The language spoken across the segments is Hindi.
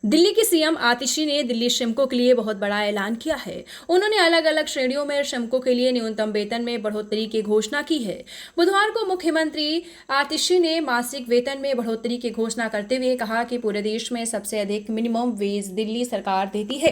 दिल्ली की सीएम आतिशी ने दिल्ली श्रमिकों के लिए बहुत बड़ा ऐलान किया है। उन्होंने अलग अलग श्रेणियों में श्रमिकों के लिए न्यूनतम वेतन में बढ़ोतरी की घोषणा की है। बुधवार को मुख्यमंत्री आतिशी ने मासिक वेतन में बढ़ोतरी की घोषणा करते हुए कहा कि पूरे देश में सबसे अधिक मिनिमम वेज दिल्ली सरकार देती है।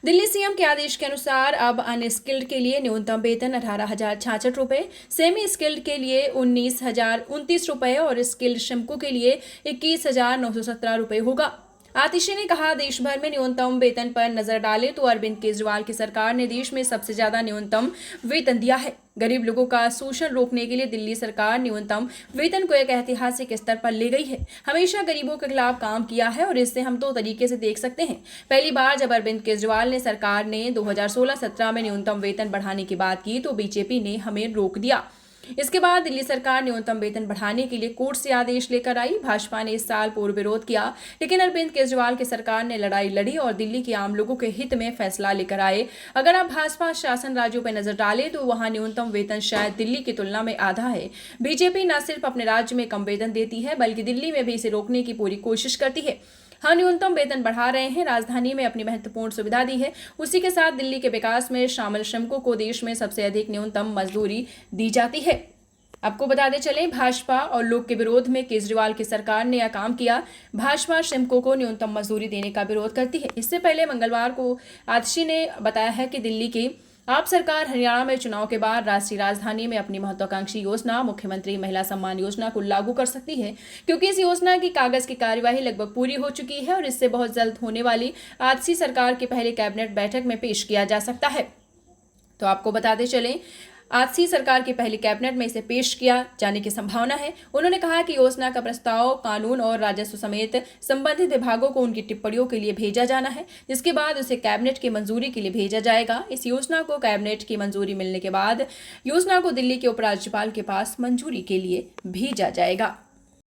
दिल्ली सीएम के आदेश के अनुसार अब अनस्किल्ड के लिए न्यूनतम वेतन 18,066 रुपए, सेमी स्किल्ड के लिए 19,029 रुपए और स्किल्ड श्रमिकों के लिए 21,917 रुपए होगा। आतिशी ने कहा, देश भर में न्यूनतम वेतन पर नजर डाले तो अरविंद केजरीवाल की सरकार ने देश में सबसे ज्यादा न्यूनतम वेतन दिया है। गरीब लोगों का शोषण रोकने के लिए दिल्ली सरकार न्यूनतम वेतन को एक ऐतिहासिक स्तर पर ले गई है। हमेशा गरीबों के खिलाफ काम किया है और इससे हम दो तरीके से देख सकते हैं। पहली बार जब अरविंद केजरीवाल ने सरकार ने 2016-17 में न्यूनतम वेतन बढ़ाने की बात की तो बीजेपी ने हमें रोक दिया। इसके बाद दिल्ली सरकार न्यूनतम वेतन बढ़ाने के लिए कोर्ट से आदेश लेकर आई। भाजपा ने इस साल पूर्व विरोध किया, लेकिन अरविंद केजरीवाल की सरकार ने लड़ाई लड़ी और दिल्ली के आम लोगों के हित में फैसला लेकर आए। अगर आप भाजपा शासन राज्यों पर नजर डालें तो वहां न्यूनतम वेतन शायद दिल्ली की तुलना में आधा है। बीजेपी न सिर्फ अपने राज्य में कम वेतन देती है बल्कि दिल्ली में भी इसे रोकने की पूरी कोशिश करती है। हाँ, न्यूनतम वेतन बढ़ा रहे हैं, राजधानी में अपनी महत्वपूर्ण सुविधा दी है। उसी के साथ दिल्ली के विकास में शामिल श्रमिकों को देश में सबसे अधिक न्यूनतम मजदूरी दी जाती है। आपको बताते चलें, भाजपा और लोग के विरोध में केजरीवाल की सरकार ने यह काम किया। भाजपा श्रमिकों को न्यूनतम मजदूरी देने का विरोध करती है। इससे पहले मंगलवार को आतिशी ने बताया है कि दिल्ली की आप सरकार हरियाणा में चुनाव के बाद राष्ट्रीय राजधानी में अपनी महत्वाकांक्षी योजना मुख्यमंत्री महिला सम्मान योजना को लागू कर सकती है, क्योंकि इस योजना की कागज की कार्यवाही लगभग पूरी हो चुकी है और इससे बहुत जल्द होने वाली आतिशी सरकार की पहली कैबिनेट बैठक में पेश किया जा सकता है। तो आपको बताते चलें, आतिशी सरकार की पहली कैबिनेट में इसे पेश किया जाने की संभावना है। उन्होंने कहा कि योजना का प्रस्ताव कानून और राजस्व समेत संबंधित विभागों को उनकी टिप्पणियों के लिए भेजा जाना है, जिसके बाद उसे कैबिनेट की मंजूरी के लिए भेजा जाएगा। इस योजना को कैबिनेट की मंजूरी मिलने के बाद योजना को दिल्ली के उपराज्यपाल के पास मंजूरी के लिए भेजा जाएगा।